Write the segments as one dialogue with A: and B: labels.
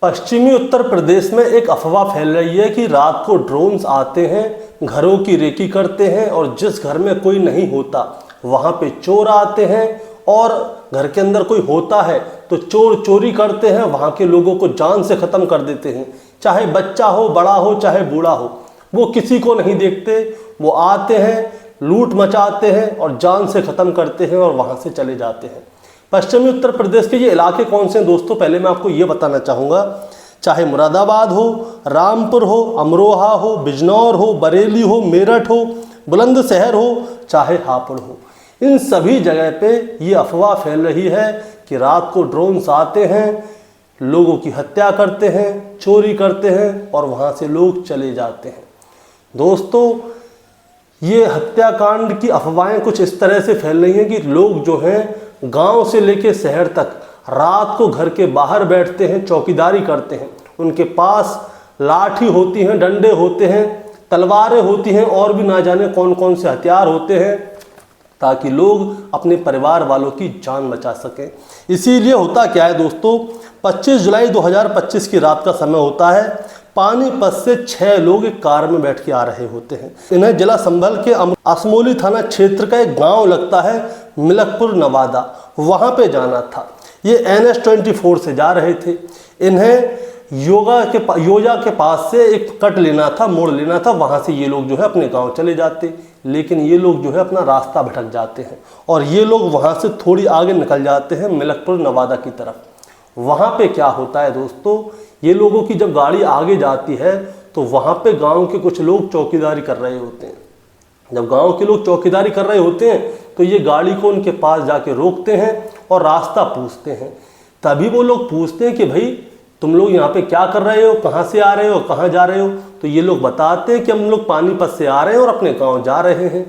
A: पश्चिमी उत्तर प्रदेश में एक अफवाह फैल रही है कि रात को ड्रोन्स आते हैं, घरों की रेकी करते हैं और जिस घर में कोई नहीं होता वहाँ पे चोर आते हैं और घर के अंदर कोई होता है तो चोर चोरी करते हैं, वहाँ के लोगों को जान से ख़त्म कर देते हैं। चाहे बच्चा हो, बड़ा हो, चाहे बूढ़ा हो, वो किसी को नहीं देखते। वो आते हैं, लूट मचाते हैं और जान से ख़त्म करते हैं और वहाँ से चले जाते हैं। पश्चिमी उत्तर प्रदेश के ये इलाके कौन से हैं दोस्तों, पहले मैं आपको ये बताना चाहूँगा। चाहे मुरादाबाद हो, रामपुर हो, अमरोहा हो, बिजनौर हो, बरेली हो, मेरठ हो, बुलंदशहर हो, चाहे हापुड़ हो, इन सभी जगह पे ये अफवाह फैल रही है कि रात को ड्रोन्स आते हैं, लोगों की हत्या करते हैं, चोरी करते हैं और वहाँ से लोग चले जाते हैं। दोस्तों, ये हत्याकांड की अफवाहें कुछ इस तरह से फैल रही हैं कि लोग जो हैं गांव से लेकर शहर तक रात को घर के बाहर बैठते हैं, चौकीदारी करते हैं। उनके पास लाठी होती हैं, डंडे होते हैं, तलवारें होती हैं और भी ना जाने कौन कौन से हथियार होते हैं ताकि लोग अपने परिवार वालों की जान बचा सकें। इसीलिए होता क्या है दोस्तों, 25 जुलाई 2025 की रात का समय होता है। पानीपत से 6 लोग एक कार में बैठ के आ रहे होते हैं। इन्हें जिला संभल के असमोली थाना क्षेत्र का एक गांव लगता है, मिलकपुर नवादा, वहां पे जाना था। ये NH-24 से जा रहे थे। इन्हें योजा के पास से एक कट लेना था, मोड़ लेना था, वहां से ये लोग जो है अपने गांव चले जाते। लेकिन ये लोग जो है अपना रास्ता भटक जाते हैं और ये लोग वहां से थोड़ी आगे निकल जाते हैं मिलकपुर नवादा की तरफ। वहां पे क्या होता है दोस्तों, ये लोगों की जब गाड़ी आगे जाती है तो वहां पे गांव के कुछ लोग चौकीदारी कर रहे होते हैं। जब गांव के लोग चौकीदारी कर रहे होते हैं तो ये गाड़ी को उनके पास जाके रोकते हैं और रास्ता पूछते हैं। तभी वो लोग पूछते हैं कि भाई तुम लोग यहाँ पे क्या कर रहे हो, कहाँ से आ रहे हो, कहाँ जा रहे हो। तो ये लोग बताते हैं कि हम लोग पानीपत से आ रहे हैं और अपने गांव जा रहे हैं।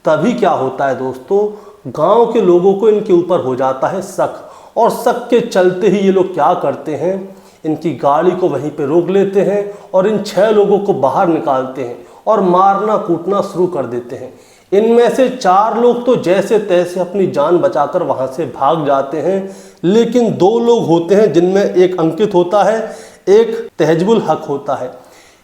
A: तभी क्या होता है दोस्तों, गांव के लोगों को इनके ऊपर हो जाता है शक, और शक के चलते ही ये लोग क्या करते हैं, इनकी गाड़ी को वहीं पे रोक लेते हैं और इन 6 लोगों को बाहर निकालते हैं और मारना कूटना शुरू कर देते हैं। इनमें से 4 लोग तो जैसे तैसे अपनी जान बचाकर वहां से भाग जाते हैं, लेकिन 2 लोग होते हैं जिनमें एक अंकित होता है, एक तहजबुल हक होता है।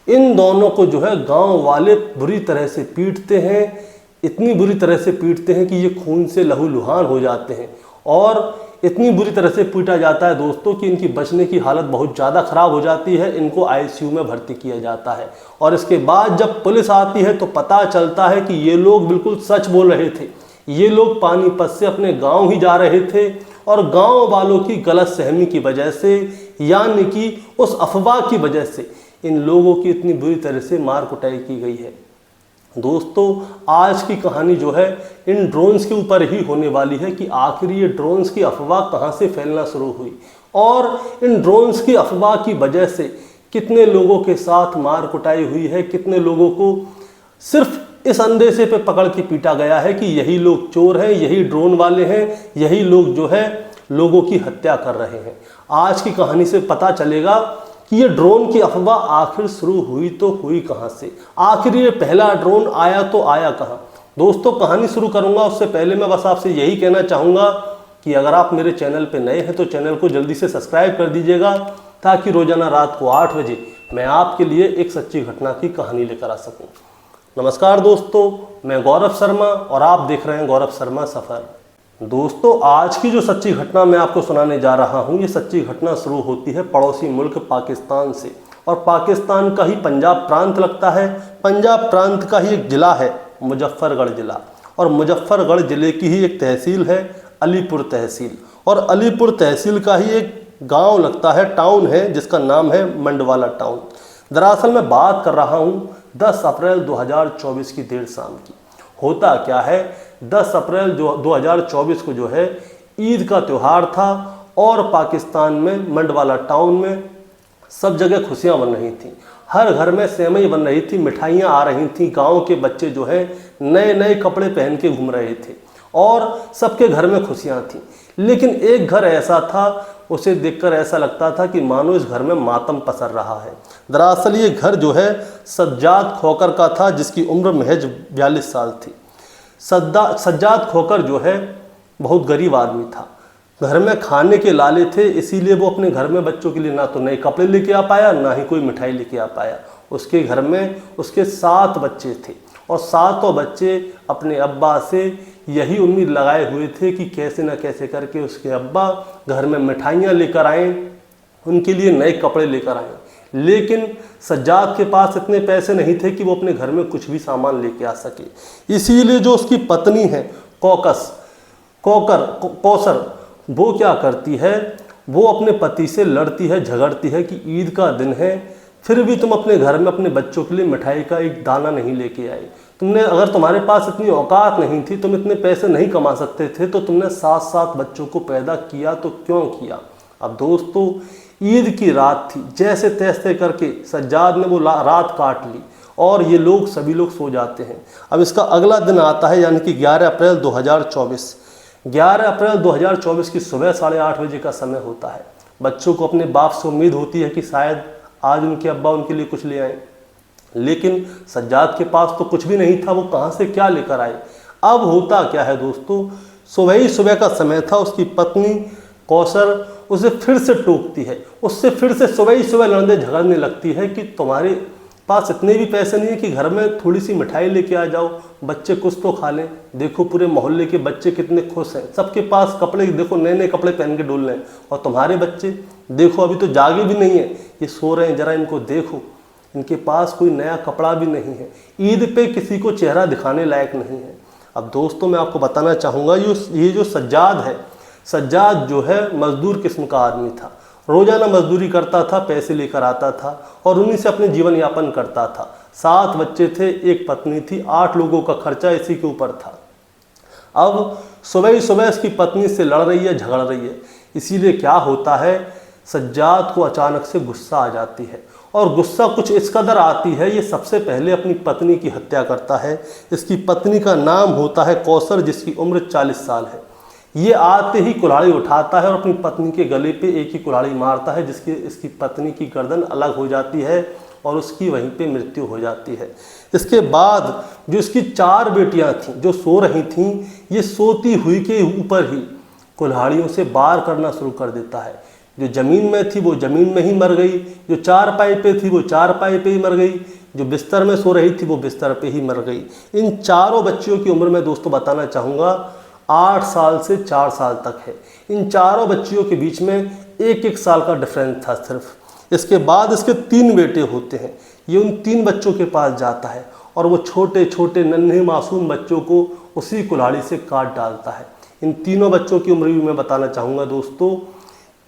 A: इन दोनों को जो है गांव वाले बुरी तरह से पीटते हैं, इतनी बुरी तरह से पीटते हैं कि ये खून से लहूलुहान हो जाते हैं। और इतनी बुरी तरह से पीटा जाता है दोस्तों कि इनकी बचने की हालत बहुत ज़्यादा ख़राब हो जाती है। इनको ICU में भर्ती किया जाता है और इसके बाद जब पुलिस आती है तो पता चलता है कि ये लोग बिल्कुल सच बोल रहे थे। ये लोग पानीपत से अपने गांव ही जा रहे थे और गांव वालों की गलत सहमी की वजह से, यानी कि उस अफवाह की वजह से, इन लोगों की इतनी बुरी तरह से मार कुटाई की गई है। दोस्तों, आज की कहानी जो है इन ड्रोन्स के ऊपर ही होने वाली है कि आखिर ये ड्रोन्स की अफवाह कहाँ से फैलना शुरू हुई और इन ड्रोन्स की अफवाह की वजह से कितने लोगों के साथ मार कुटाई हुई है, कितने लोगों को सिर्फ इस अंदेशे पे पकड़ के पीटा गया है कि यही लोग चोर हैं, यही ड्रोन वाले हैं, यही लोग जो है लोगों की हत्या कर रहे हैं। आज की कहानी से पता चलेगा कि ये ड्रोन की अफवाह आखिर शुरू हुई तो हुई कहाँ से, आखिर ये पहला ड्रोन आया तो आया कहाँ। दोस्तों, कहानी शुरू करूँगा उससे पहले मैं बस आपसे यही कहना चाहूँगा कि अगर आप मेरे चैनल पे नए हैं तो चैनल को जल्दी से सब्सक्राइब कर दीजिएगा ताकि रोज़ाना रात को 8 बजे मैं आपके लिए एक सच्ची घटना की कहानी लेकर आ सकूँ। नमस्कार दोस्तों, मैं गौरव शर्मा और आप देख रहे हैं गौरव शर्मा सफ़र। दोस्तों, आज की जो सच्ची घटना मैं आपको सुनाने जा रहा हूँ, ये सच्ची घटना शुरू होती है पड़ोसी मुल्क पाकिस्तान से, और पाकिस्तान का ही पंजाब प्रांत लगता है। पंजाब प्रांत का ही एक ज़िला है मुजफ्फरगढ़ ज़िला, और मुजफ्फरगढ़ ज़िले की ही एक तहसील है अलीपुर तहसील, और अलीपुर तहसील का ही एक गांव लगता है, टाउन है, जिसका नाम है मंडवाला टाउन। दरअसल मैं बात कर रहा हूँ 10 अप्रैल 2024 की देर शाम की। होता क्या है, 10 अप्रैल 2024 को जो है ईद का त्यौहार था और पाकिस्तान में मंडवाला टाउन में सब जगह खुशियां बन रही थीं। हर घर में सेवई बन रही थी, मिठाइयां आ रही थीं, गांव के बच्चे जो है नए नए कपड़े पहन के घूम रहे थे और सबके घर में खुशियां थीं। लेकिन एक घर ऐसा था, उसे देखकर ऐसा लगता था कि मानो इस घर में मातम पसर रहा है। दरअसल ये घर जो है सज्जाद खोकर का था, जिसकी उम्र महज 42 साल थी। सज्जाद खोकर जो है बहुत गरीब आदमी था। घर में खाने के लाले थे, इसीलिए वो अपने घर में बच्चों के लिए ना तो नए कपड़े लेके आ पाया, ना ही कोई मिठाई लेके आ पाया। उसके घर में उसके 7 बच्चे थे और 7 बच्चे अपने अब्बा से यही उम्मीद लगाए हुए थे कि कैसे न कैसे करके उसके अब्बा घर में मिठाइयाँ लेकर आएँ, उनके लिए नए कपड़े लेकर आएँ। लेकिन सज्जाद के पास इतने पैसे नहीं थे कि वो अपने घर में कुछ भी सामान लेके आ सके। इसीलिए जो उसकी पत्नी है कौसर, वो क्या करती है, वो अपने पति से लड़ती है, झगड़ती है कि ईद का दिन है, फिर भी तुम अपने घर में अपने बच्चों के लिए मिठाई का एक दाना नहीं लेके आए। तुमने, अगर तुम्हारे पास इतनी औकात नहीं थी, तुम इतने पैसे नहीं कमा सकते थे, तो तुमने 7 बच्चों को पैदा किया तो क्यों किया। अब दोस्तों, ईद की रात थी, जैसे तैसे करके सज्जाद ने वो रात काट ली और ये लोग सभी लोग सो जाते हैं। अब इसका अगला दिन आता है, यानी कि 11 अप्रैल 2024। 11 अप्रैल 2024 की सुबह 8:30 बजे का समय होता है। बच्चों को अपने बाप से उम्मीद होती है कि शायद आज उनके अब्बा उनके लिए कुछ ले आए, लेकिन सज्जाद के पास तो कुछ भी नहीं था। वो कहाँ से क्या लेकर आए। अब होता क्या है दोस्तों, सुबह का समय था। उसकी पत्नी कौसर उसे फिर से टोकती है, उससे फिर से सुबह लड़ने झगड़ने लगती है कि तुम्हारे पास इतने भी पैसे नहीं है कि घर में थोड़ी सी मिठाई लेके आ जाओ, बच्चे कुछ तो खा लें। देखो पूरे मोहल्ले के बच्चे कितने खुश हैं, सबके पास कपड़े, देखो नए नए कपड़े पहन के डोल रहे हैं, और तुम्हारे बच्चे देखो अभी तो जागे भी नहीं है, ये सो रहे हैं, जरा इनको देखो, इनके पास कोई नया कपड़ा भी नहीं है, ईद पे किसी को चेहरा दिखाने लायक नहीं है। अब दोस्तों, मैं आपको बताना चाहूँगा, ये जो सज्जाद है, सज्जाद जो है मजदूर किस्म का आदमी था। रोजाना मजदूरी करता था, पैसे लेकर आता था और उन्हीं से अपने जीवन यापन करता था। 7 बच्चे थे, एक पत्नी थी, 8 लोगों का खर्चा इसी के ऊपर था। अब सुबह इसकी पत्नी से लड़ रही है, झगड़ रही है। इसीलिए क्या होता है, सज्जाद को अचानक से गुस्सा आ जाती है, और गुस्सा कुछ इस कदर आती है, ये सबसे पहले अपनी पत्नी की हत्या करता है। इसकी पत्नी का नाम होता है कौसर, जिसकी उम्र 40 साल है। ये आते ही कुल्हाड़ी उठाता है और अपनी पत्नी के गले पे एक ही कुल्हाड़ी मारता है, जिसकी इसकी पत्नी की गर्दन अलग हो जाती है और उसकी वहीं पे मृत्यु हो जाती है। इसके बाद जो इसकी 4 बेटियां थीं जो सो रही थीं, ये सोती हुई के ऊपर ही कुल्हाड़ियों से वार करना शुरू कर देता है। जो ज़मीन में थी वो ज़मीन में ही मर गई, जो चारपाई पे थी वो चारपाई पे ही मर गई, जो बिस्तर में सो रही थी वो बिस्तर पे ही मर गई। इन चारों बच्चियों की उम्र मैं दोस्तों बताना चाहूँगा 8 साल से 4 साल तक है। इन चारों बच्चियों के बीच में 1-1 साल का डिफरेंस था सिर्फ। इसके बाद इसके 3 बेटे होते हैं। ये उन 3 बच्चों के पास जाता है और वो छोटे छोटे नन्हे मासूम बच्चों को उसी कुल्हाड़ी से काट डालता है। इन तीनों बच्चों की उम्र भी मैं बताना चाहूँगा दोस्तों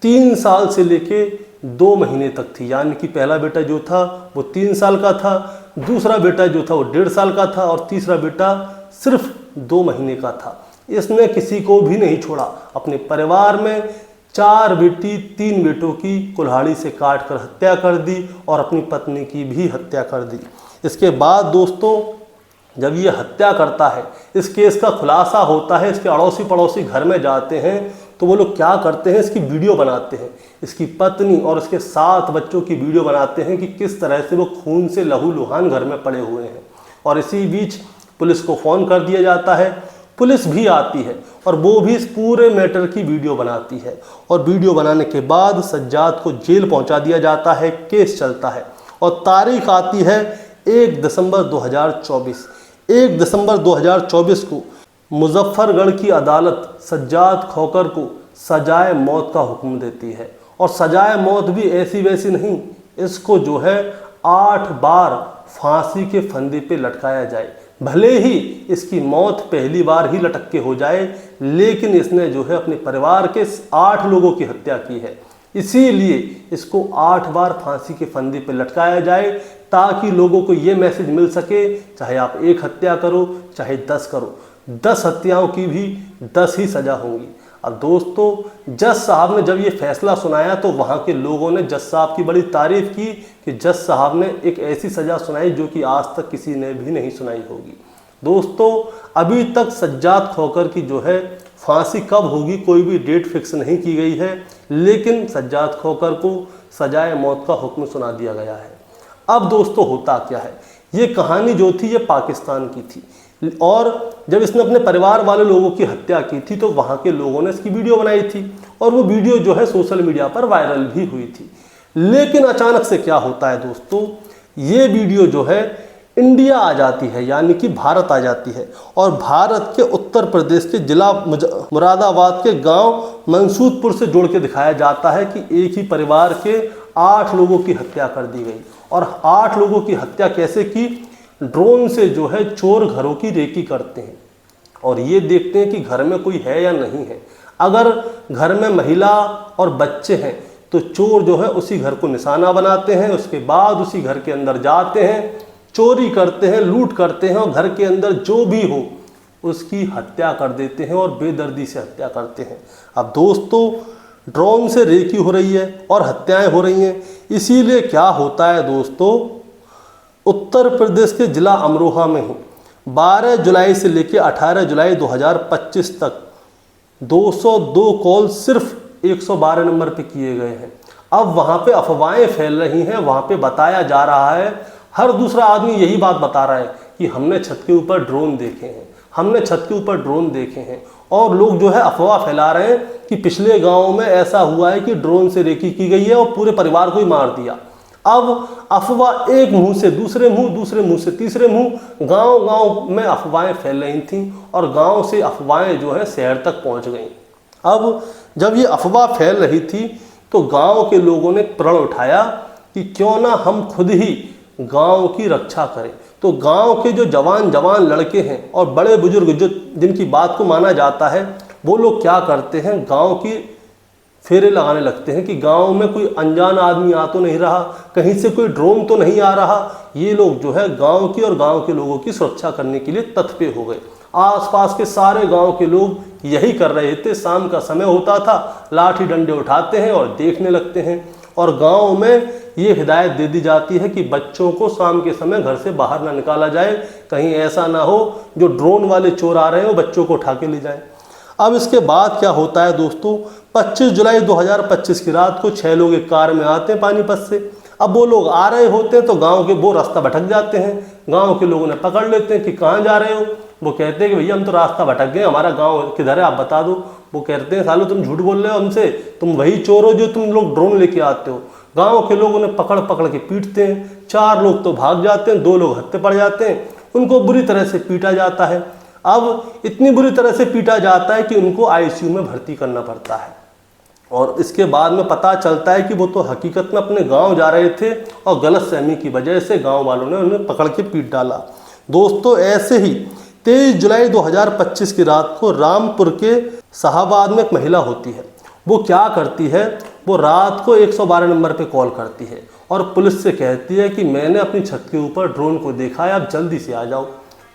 A: 3 साल से लेके 2 महीने तक थी। यानी कि पहला बेटा जो था वो 3 साल का था, दूसरा बेटा जो था वो 1.5 साल का था और तीसरा बेटा सिर्फ 2 महीने का था। इसने किसी को भी नहीं छोड़ा। अपने परिवार में 4 बेटी 3 बेटों की कुल्हाड़ी से काट कर हत्या कर दी और अपनी पत्नी की भी हत्या कर दी। इसके बाद दोस्तों जब ये हत्या करता है, इस केस का खुलासा होता है, इसके अड़ोसी पड़ोसी घर में जाते हैं तो वो लोग क्या करते हैं, इसकी वीडियो बनाते हैं। इसकी पत्नी और उसके 7 बच्चों की वीडियो बनाते हैं कि किस तरह से वो खून से लहूलुहान घर में पड़े हुए हैं। और इसी बीच पुलिस को फ़ोन कर दिया जाता है। पुलिस भी आती है और वो भी इस पूरे मैटर की वीडियो बनाती है और वीडियो बनाने के बाद सज्जाद को जेल पहुंचा दिया जाता है। केस चलता है और तारीख आती है 1 दिसंबर 2024। 1 दिसंबर 2024 को मुजफ्फरगढ़ की अदालत सज्जाद खोकर को सजाए मौत का हुक्म देती है। और सजाए मौत भी ऐसी वैसी नहीं, इसको जो है 8 बार फांसी के फंदे पे लटकाया जाए। भले ही इसकी मौत पहली बार ही लटक के हो जाए, लेकिन इसने जो है अपने परिवार के 8 लोगों की हत्या की है। इसीलिए इसको 8 बार फांसी के फंदे पे लटकाया जाए ताकि लोगों को ये मैसेज मिल सके, चाहे आप 1 हत्या करो चाहे 10 करो, 10 हत्याओं की भी 10 ही सज़ा होंगी। अब दोस्तों जज साहब ने जब ये फैसला सुनाया तो वहाँ के लोगों ने जज साहब की बड़ी तारीफ़ की कि जज साहब ने एक ऐसी सज़ा सुनाई जो कि आज तक किसी ने भी नहीं सुनाई होगी। दोस्तों अभी तक सज्जाद खोकर की जो है फांसी कब होगी कोई भी डेट फिक्स नहीं की गई है, लेकिन सज्जाद खोकर को सजाए मौत का हुक्म सुना दिया गया है। अब दोस्तों होता क्या है, ये कहानी जो थी ये पाकिस्तान की थी। और जब इसने अपने परिवार वाले लोगों की हत्या की थी तो वहाँ के लोगों ने इसकी वीडियो बनाई थी और वो वीडियो जो है सोशल मीडिया पर वायरल भी हुई थी। लेकिन अचानक से क्या होता है दोस्तों, ये वीडियो जो है इंडिया आ जाती है, यानी कि भारत आ जाती है और भारत के उत्तर प्रदेश के जिला मुरादाबाद के गांव मंसूदपुर से जोड़ के दिखाया जाता है कि एक ही परिवार के 8 लोगों की हत्या कर दी गई। और 8 लोगों की हत्या कैसे की? ड्रोन से जो है चोर घरों की रेकी करते हैं और ये देखते हैं कि घर में कोई है या नहीं है। अगर घर में महिला और बच्चे हैं तो चोर जो है उसी घर को निशाना बनाते हैं, उसके बाद उसी घर के अंदर जाते हैं, चोरी करते हैं, लूट करते हैं और घर के अंदर जो भी हो उसकी हत्या कर देते हैं और बेदर्दी से हत्या करते हैं। अब दोस्तों, ड्रोन से रेकी हो रही है और हत्याएं हो रही हैं, इसीलिए क्या होता है दोस्तों, उत्तर प्रदेश के जिला अमरोहा में ही 12 जुलाई से लेकर 18 जुलाई 2025 तक 202 कॉल सिर्फ 112 नंबर पे किए गए हैं। अब वहाँ पे अफवाहें फैल रही हैं, वहाँ पे बताया जा रहा है, हर दूसरा आदमी यही बात बता रहा है कि हमने छत के ऊपर ड्रोन देखे हैं, हमने छत के ऊपर ड्रोन देखे हैं। और लोग जो है अफवाह फैला रहे हैं कि पिछले गाँव में ऐसा हुआ है कि ड्रोन से रेकी की गई है और पूरे परिवार को ही मार दिया। अब अफवाह एक मुंह से दूसरे मुंह, दूसरे मुंह से तीसरे मुंह, गांव गांव में अफवाहें फैल रही थीं और गांव से अफवाहें जो है शहर तक पहुंच गईं। अब जब ये अफवाह फैल रही थी तो गांव के लोगों ने प्रण उठाया कि क्यों ना हम खुद ही गांव की रक्षा करें। तो गांव के जो जवान लड़के हैं और बड़े बुजुर्ग जो जिनकी बात को माना जाता है, वो लोग क्या करते हैं, गांव की फेरे लगाने लगते हैं कि गांव में कोई अनजान आदमी आ तो नहीं रहा, कहीं से कोई ड्रोन तो नहीं आ रहा। ये लोग जो है गांव की और गांव के लोगों की सुरक्षा करने के लिए तत्पर हो गए। आसपास के सारे गांव के लोग यही कर रहे थे। शाम का समय होता था, लाठी डंडे उठाते हैं और देखने लगते हैं और गांव में ये हिदायत दे दी जाती है कि बच्चों को शाम के समय घर से बाहर ना निकाला जाए, कहीं ऐसा ना हो जो ड्रोन वाले चोर आ रहे हैं वो बच्चों को उठा के ले जाएं। अब इसके बाद क्या होता है दोस्तों, 25 जुलाई 2025 की रात को 6 लोग एक कार में आते हैं पानीपत से। अब वो लोग आ रहे होते हैं तो गांव के वो रास्ता भटक जाते हैं। गांव के लोगों ने पकड़ लेते हैं कि कहाँ जा रहे हो। वो कहते हैं कि भैया हम तो रास्ता भटक गए, हमारा गांव किधर है आप बता दो। वो कहते हैं सालो तुम झूठ बोल रहे हो हमसे, तुम वही चोर हो जो तुम लोग ड्रोन लेके आते हो। गांव के लोग उन्हें पकड़ पकड़ के पीटते हैं। 4 लोग तो भाग जाते हैं, 2 लोग हत्थे पड़ जाते हैं। उनको बुरी तरह से पीटा जाता है। अब इतनी बुरी तरह से पीटा जाता है कि उनको आईसीयू में भर्ती करना पड़ता है और इसके बाद में पता चलता है कि वो तो हकीकत में अपने गांव जा रहे थे और गलतफहमी की वजह से गांव वालों ने उन्हें पकड़ के पीट डाला। दोस्तों, ऐसे ही 23 जुलाई 2025 की रात को रामपुर के शाहबाद में एक महिला होती है। वो क्या करती है, वो रात को 112 नंबर पे कॉल करती है और पुलिस से कहती है कि मैंने अपनी छत के ऊपर ड्रोन को देखा है, आप जल्दी से आ जाओ।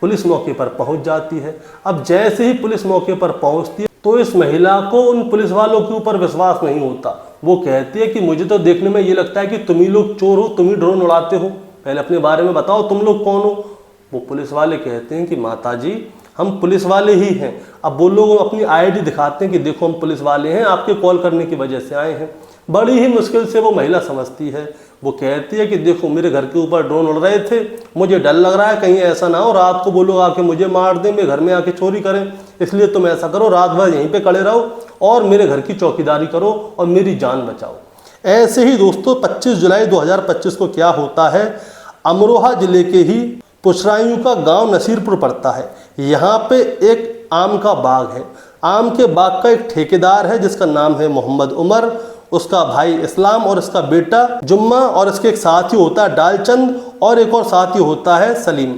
A: पुलिस मौके पर पहुंच जाती है। अब जैसे ही पुलिस मौके पर पहुंचती है तो इस महिला को उन पुलिस वालों के ऊपर विश्वास नहीं होता। वो कहती है कि मुझे तो देखने में ये लगता है कि तुम ही लोग चोर हो, तुम ही ड्रोन उड़ाते हो, पहले अपने बारे में बताओ, तुम लोग कौन हो। वो पुलिस वाले कहते हैं कि माताजी हम पुलिस वाले ही हैं। अब वो लोग अपनी आईडी दिखाते हैं कि देखो हम पुलिस वाले हैं, आपके कॉल करने की वजह से आए हैं। बड़ी ही मुश्किल से वो महिला समझती है। वो कहती है कि देखो मेरे घर के ऊपर ड्रोन उड़ रहे थे, मुझे डर लग रहा है कहीं ऐसा ना हो रात को वो लोग आके मुझे मार दें, मेरे घर में आके चोरी करें, इसलिए तुम ऐसा करो रात भर यहीं पे खड़े रहो और मेरे घर की चौकीदारी करो और मेरी जान बचाओ। ऐसे ही दोस्तों 25 जुलाई 2025 को क्या होता है, अमरोहा जिले के ही पुछरायू का गांव नसीरपुर पड़ता है। यहाँ पे एक आम का बाग है। आम के बाग का एक ठेकेदार है जिसका नाम है मोहम्मद उमर, उसका भाई इस्लाम और इसका बेटा जुम्मा और इसके एक साथी होता है डालचंद और एक और साथी होता है सलीम।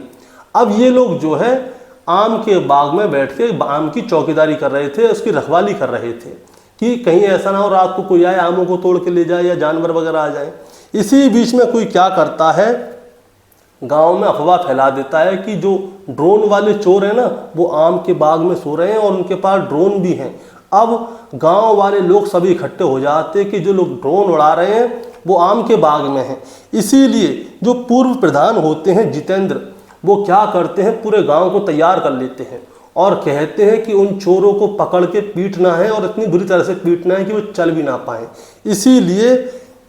A: अब ये लोग जो है आम के बाग में बैठ के आम की चौकीदारी कर रहे थे, उसकी रखवाली कर रहे थे कि कहीं ऐसा ना हो रात को कोई आए आमों को तोड़ के ले जाए या जानवर वगैरह आ जाए। इसी बीच में कोई क्या करता है, गांव में अफवाह फैला देता है कि जो ड्रोन वाले चोर हैं ना वो आम के बाग में सो रहे हैं और उनके पास ड्रोन भी हैं। अब गांव वाले लोग सभी इकट्ठे हो जाते हैं कि जो लोग ड्रोन उड़ा रहे हैं वो आम के बाग में हैं। इसीलिए जो पूर्व प्रधान होते हैं जितेंद्र, वो क्या करते हैं पूरे गांव को तैयार कर लेते हैं और कहते हैं कि उन चोरों को पकड़ के पीटना है और इतनी बुरी तरह से पीटना है कि वो चल भी ना पाए। इसीलिए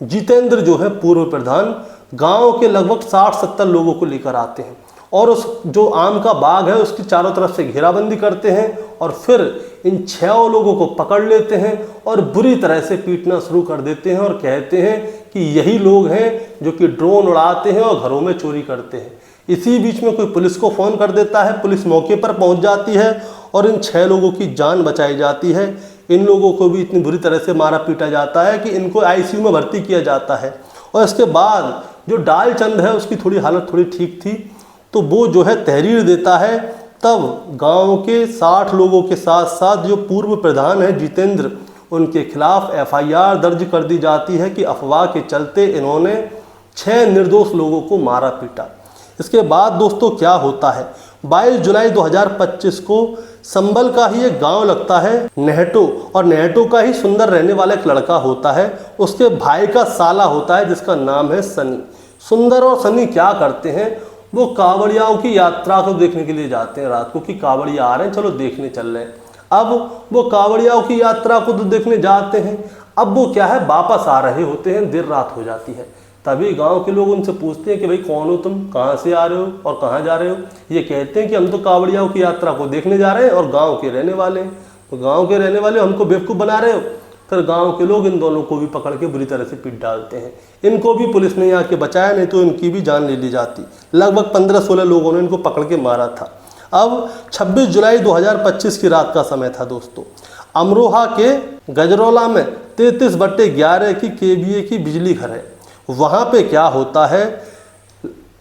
A: जितेंद्र जो है पूर्व प्रधान गांव के लगभग 60-70 लोगों को लेकर आते हैं और उस जो आम का बाग है उसकी चारों तरफ से घेराबंदी करते हैं और फिर इन 6 लोगों को पकड़ लेते हैं और बुरी तरह से पीटना शुरू कर देते हैं और कहते हैं कि यही लोग हैं जो कि ड्रोन उड़ाते हैं और घरों में चोरी करते हैं। इसी बीच में कोई पुलिस को फ़ोन कर देता है, पुलिस मौके पर पहुंच जाती है और इन 6 लोगों की जान बचाई जाती है। इन लोगों को भी इतनी बुरी तरह से मारा पीटा जाता है कि इनको आईसीयू में भर्ती किया जाता है। और इसके बाद जो डाल चंद है उसकी थोड़ी हालत थोड़ी ठीक थी, तो वो जो है तहरीर देता है। तब गांव के 60 लोगों के साथ साथ जो पूर्व प्रधान है जितेंद्र, उनके खिलाफ एफआईआर दर्ज कर दी जाती है कि अफवाह के चलते इन्होंने 6 निर्दोष लोगों को मारा पीटा। इसके बाद दोस्तों क्या होता है, 22 जुलाई 2025 को संबल का ही एक गांव लगता है नेहटो, और नेहटो का ही सुंदर रहने वाला एक लड़का होता है, उसके भाई का साला होता है जिसका नाम है सनी। सुंदर और सनी क्या करते हैं, वो कांवड़ियाओं की यात्रा को देखने के लिए जाते हैं रात को, कि कांवड़िया आ रहे हैं चलो देखने चल रहे हैं। अब वो कांवड़ियाओं की यात्रा को तो देखने जाते हैं, अब वो क्या है वापस आ रहे होते हैं, देर रात हो जाती है। तभी गांव के लोग उनसे पूछते हैं कि भाई कौन हो तुम, कहाँ से आ रहे हो और कहाँ जा रहे हो। ये कहते हैं कि हम तो कांवड़ियाओं की यात्रा को देखने जा रहे हैं और गाँव के रहने वाले हैं। तो गाँव के रहने वाले हमको बेवकूफ़ बना रहे हो। फिर गांव के लोग इन दोनों को भी पकड़ के बुरी तरह से पीट डालते हैं। इनको भी पुलिस ने आके बचाया, नहीं तो इनकी भी जान ले ली जाती। लगभग 15-16 लोगों ने इनको पकड़ के मारा था। अब 26 जुलाई 2025 की रात का समय था दोस्तों। अमरोहा के गजरौला में 33/11 की केवीए की बिजली घर है। वहाँ पे क्या होता है,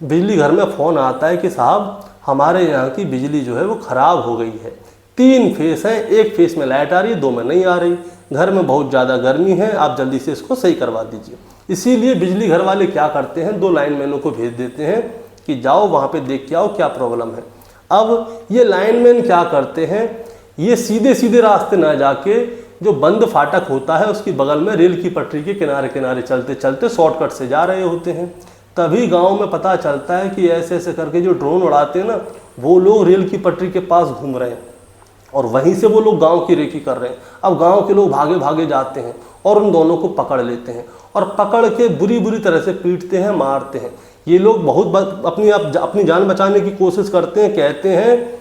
A: बिजली घर में फ़ोन आता है कि साहब हमारे यहाँ की बिजली जो है वो ख़राब हो गई है। 3 फेस हैं, एक फेस में लाइट आ रही है, 2 में नहीं आ रही। घर में बहुत ज़्यादा गर्मी है, आप जल्दी से इसको सही करवा दीजिए। इसीलिए बिजली घर वाले क्या करते हैं, 2 लाइनमैनों को भेज देते हैं कि जाओ वहाँ पे देख के आओ क्या प्रॉब्लम है। अब ये लाइनमैन क्या करते हैं, ये सीधे सीधे रास्ते ना जाके जो बंद फाटक होता है उसकी बगल में रेल की पटरी के किनारे किनारे चलते चलते शॉर्टकट से जा रहे होते हैं। तभी गाँव में पता चलता है कि ऐसे ऐसे करके जो ड्रोन उड़ाते हैं ना, वो लोग रेल की पटरी के पास घूम रहे हैं और वहीं से वो लोग गांव की रेकी कर रहे हैं। अब गांव के लोग भागे भागे जाते हैं और उन दोनों को पकड़ लेते हैं और पकड़ के बुरी बुरी तरह से पीटते हैं, मारते हैं। ये लोग बहुत अपनी जान बचाने की कोशिश करते हैं, कहते हैं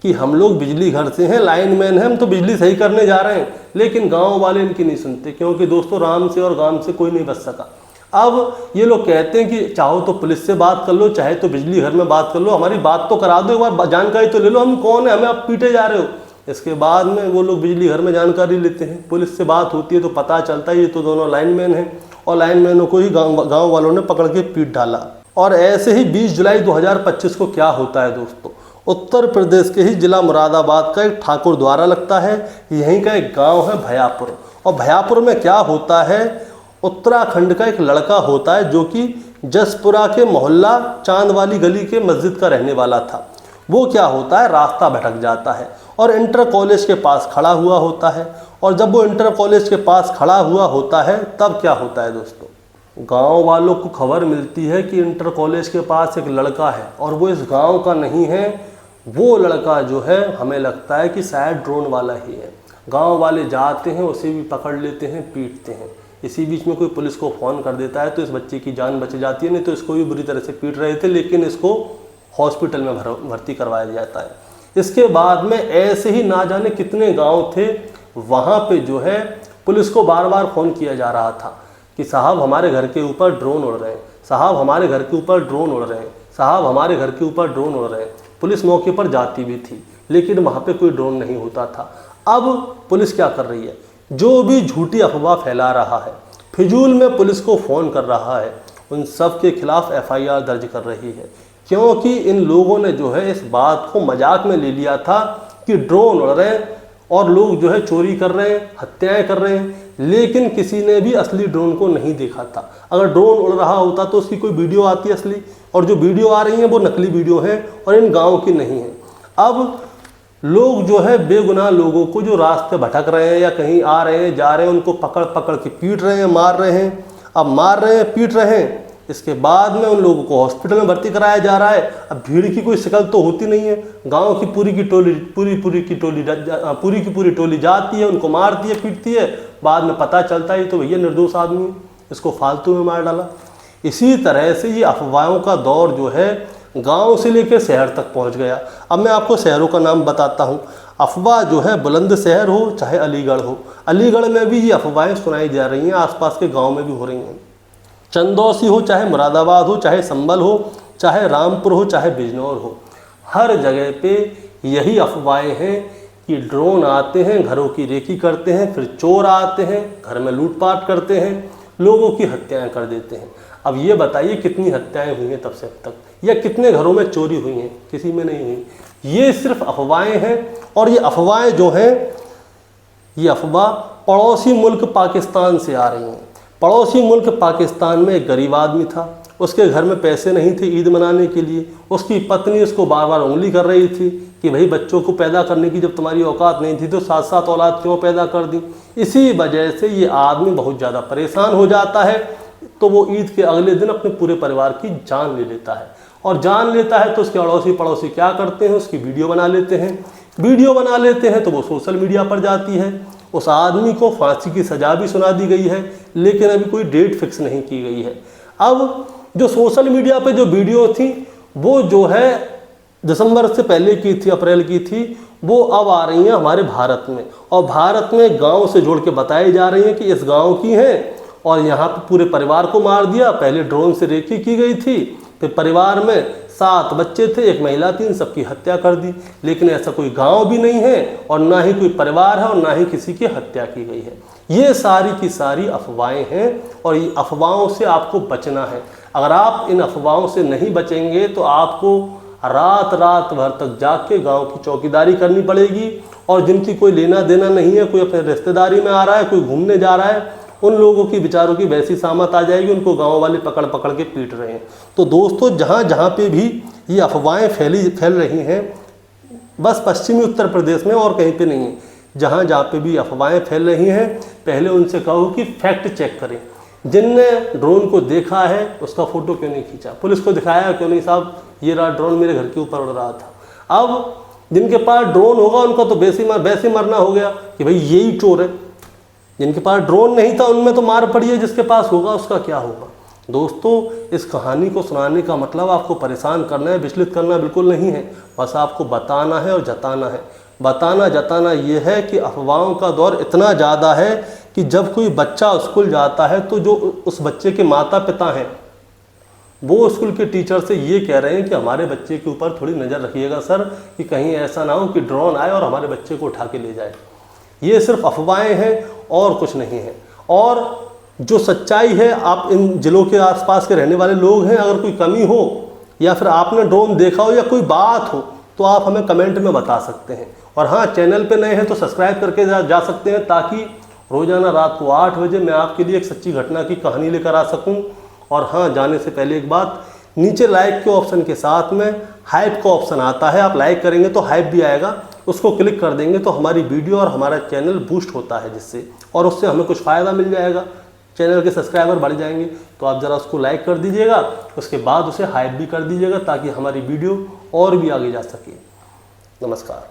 A: कि हम लोग बिजली घर से हैं, लाइनमैन हैं, हम तो बिजली सही करने जा रहे हैं। लेकिन गाँव वाले इनकी नहीं सुनते, क्योंकि दोस्तों राम से और गांव से कोई नहीं बच सका। अब ये लोग कहते हैं कि चाहो तो पुलिस से बात कर लो, चाहे तो बिजली घर में बात कर लो, हमारी बात तो करा दो, एक बार जानकारी तो ले लो, हम कौन है, हमें आप पीटे जा रहे हो। इसके बाद में वो लोग बिजली घर में जानकारी लेते हैं, पुलिस से बात होती है तो पता चलता है ये तो दोनों लाइनमैन हैं और लाइनमैनों को ही गांव वालों ने पकड़ के पीट डाला। और ऐसे ही 20 जुलाई 2025 को क्या होता है दोस्तों, उत्तर प्रदेश के ही जिला मुरादाबाद का एक ठाकुर द्वारा लगता है, यहीं का एक गाँव है भयापुर। और भयापुर में क्या होता है, उत्तराखंड का एक लड़का होता है जो कि जसपुरा के मोहल्ला चांद वाली गली के मस्जिद का रहने वाला था। वो क्या होता है, रास्ता भटक जाता है और इंटर कॉलेज के पास खड़ा हुआ होता है। और जब वो इंटर कॉलेज के पास खड़ा हुआ होता है तब क्या होता है दोस्तों, गांव वालों को खबर मिलती है कि इंटर कॉलेज के पास एक लड़का है और वो इस गांव का नहीं है। वो लड़का जो है हमें लगता है कि शायद ड्रोन वाला ही है। गांव वाले जाते हैं, उसे भी पकड़ लेते हैं, पीटते हैं। इसी बीच में कोई पुलिस को फ़ोन कर देता है तो इस बच्चे की जान बच जाती है, नहीं तो इसको भी बुरी तरह से पीट रहे थे, लेकिन इसको हॉस्पिटल में भर्ती करवाया जाता है। इसके बाद में ऐसे ही ना जाने कितने गांव थे, वहाँ पे जो है पुलिस को बार बार फ़ोन किया जा रहा था कि साहब हमारे घर के ऊपर ड्रोन उड़ रहे हैं, साहब हमारे घर के ऊपर ड्रोन उड़ रहे हैं, साहब हमारे घर के ऊपर ड्रोन उड़ रहे हैं। पुलिस मौके पर जाती भी थी, लेकिन वहाँ पे कोई ड्रोन नहीं होता था। अब पुलिस क्या कर रही है, जो भी झूठी अफवाह फैला रहा है, फिजूल में पुलिस को फ़ोन कर रहा है, उन सब के खिलाफ एफआईआर दर्ज कर रही है। क्योंकि इन लोगों ने जो है इस बात को मजाक में ले लिया था कि ड्रोन उड़ रहे हैं और लोग जो है चोरी कर रहे हैं, हत्याएं कर रहे हैं, लेकिन किसी ने भी असली ड्रोन को नहीं देखा था। अगर ड्रोन उड़ रहा होता तो उसकी कोई वीडियो आती असली, और जो वीडियो आ रही है वो नकली वीडियो है और इन गाँव की नहीं है। अब लोग जो है बेगुनाह लोगों को जो रास्ते भटक रहे हैं या कहीं आ रहे हैं जा रहे हैं, उनको पकड़ पकड़ के पीट रहे हैं, मार रहे हैं। अब मार रहे हैं, पीट रहे हैं, इसके बाद में उन लोगों को हॉस्पिटल में भर्ती कराया जा रहा है। अब भीड़ की कोई शिकल तो होती नहीं है, गांव की पूरी की पूरी टोली जाती है, उनको मारती है, पीटती है। बाद में पता चलता है तो भैया निर्दोष आदमी है, इसको फालतू में मार डाला। इसी तरह से ये अफवाहों का दौर जो है गांव से लेकर शहर तक पहुंच गया। अब मैं आपको शहरों का नाम बताता हूं। अफवाह जो है बुलंदशहर हो चाहे अलीगढ़ हो, अलीगढ़ में भी ये अफवाहें सुनाई जा रही हैं, आसपास के गांव में भी हो रही हैं। चंदौसी हो चाहे मुरादाबाद हो चाहे संभल हो चाहे रामपुर हो चाहे बिजनौर हो, हर जगह पे यही अफवाहें हैं कि ड्रोन आते हैं, घरों की रेकी करते हैं, फिर चोर आते हैं, घर में लूटपाट करते हैं, लोगों की हत्याएं कर देते हैं। अब ये बताइए कितनी हत्याएं हुई हैं तब से अब तक, या कितने घरों में चोरी हुई हैं? किसी में नहीं हुई। ये सिर्फ अफवाहें हैं, और ये अफवाहें जो हैं, ये अफवाह पड़ोसी मुल्क पाकिस्तान से आ रही हैं। पड़ोसी मुल्क पाकिस्तान में एक गरीब आदमी था, उसके घर में पैसे नहीं थे ईद मनाने के लिए, उसकी पत्नी उसको बार बार उंगली कर रही थी कि भाई बच्चों को पैदा करने की जब तुम्हारी औकात नहीं थी तो 7-7 औलाद क्यों पैदा कर दी। इसी वजह से ये आदमी बहुत ज़्यादा परेशान हो जाता है, तो वो ईद के अगले दिन अपने पूरे परिवार की जान ले लेता है। और जान लेता है तो उसके अड़ोसी पड़ोसी क्या करते हैं, उसकी वीडियो बना लेते हैं। वीडियो बना लेते हैं तो वो सोशल मीडिया पर जाती है। उस आदमी को फांसी की सज़ा भी सुना दी गई है, लेकिन अभी कोई डेट फिक्स नहीं की गई है। अब जो सोशल मीडिया पे जो वीडियो थी वो जो है दिसंबर से पहले की थी, अप्रैल की थी, वो अब आ रही हैं हमारे भारत में, और भारत में गांव से जोड़ के बताई जा रही हैं कि इस गांव की हैं, और यहाँ पे पूरे परिवार को मार दिया। पहले ड्रोन से रेकी की गई थी, फिर परिवार में 7 बच्चे थे, एक महिला थी, इन सबकी हत्या कर दी। लेकिन ऐसा कोई गांव भी नहीं है, और ना ही कोई परिवार है, और ना ही किसी की हत्या की गई है। ये सारी की सारी अफवाहें हैं, और ये अफवाहों से आपको बचना है। अगर आप इन अफवाहों से नहीं बचेंगे तो आपको रात रात भर तक जाग के गाँव की चौकीदारी करनी पड़ेगी, और जिनकी कोई लेना देना नहीं है, कोई अपने रिश्तेदारी में आ रहा है, कोई घूमने जा रहा है, उन लोगों की बेचारों की वैसी सामत आ जाएगी, उनको गांव वाले पकड़ पकड़ के पीट रहे हैं। तो दोस्तों, जहाँ जहाँ पे भी ये अफवाहें फैल रही हैं, बस पश्चिमी उत्तर प्रदेश में और कहीं पे नहीं है, जहाँ जहाँ पे भी अफवाहें फैल रही हैं, पहले उनसे कहो कि फैक्ट चेक करें। जिनने ड्रोन को देखा है उसका फ़ोटो क्यों नहीं खींचा, पुलिस को दिखाया क्यों नहीं, साहब ये रहा ड्रोन मेरे घर के ऊपर उड़ रहा था। अब जिनके पास ड्रोन होगा उनका तो वैसे मरना हो गया कि भाई यही चोर है। जिनके पास ड्रोन नहीं था उनमें तो मार पड़ी है, जिसके पास होगा उसका क्या होगा। दोस्तों, इस कहानी को सुनाने का मतलब आपको परेशान करना है, विचलित करना बिल्कुल नहीं है, बस आपको बताना है और जताना है। बताना जताना ये है कि अफवाहों का दौर इतना ज़्यादा है कि जब कोई बच्चा स्कूल जाता है तो जो उस बच्चे के माता पिता हैं वो स्कूल के टीचर से ये कह रहे हैं कि हमारे बच्चे के ऊपर थोड़ी नज़र रखिएगा सर, कि कहीं ऐसा ना हो कि ड्रोन आए और हमारे बच्चे को उठा के ले जाए। ये सिर्फ अफवाहें हैं और कुछ नहीं है। और जो सच्चाई है, आप इन ज़िलों के आसपास के रहने वाले लोग हैं, अगर कोई कमी हो या फिर आपने ड्रोन देखा हो या कोई बात हो तो आप हमें कमेंट में बता सकते हैं। और हाँ, चैनल पे नए हैं तो सब्सक्राइब करके जा सकते हैं, ताकि रोज़ाना रात को 8 बजे मैं आपके लिए एक सच्ची घटना की कहानी लेकर आ सकूं। और हाँ, जाने से पहले एक बात, नीचे लाइक के ऑप्शन के साथ में हाइप का ऑप्शन आता है, आप लाइक करेंगे तो हाइप भी आएगा, उसको क्लिक कर देंगे तो हमारी वीडियो और हमारा चैनल बूस्ट होता है जिससे, और उससे हमें कुछ फ़ायदा मिल जाएगा, चैनल के सब्सक्राइबर बढ़ जाएंगे। तो आप ज़रा उसको लाइक कर दीजिएगा, उसके बाद उसे हाइप भी कर दीजिएगा, ताकि हमारी वीडियो और भी आगे जा सके। नमस्कार।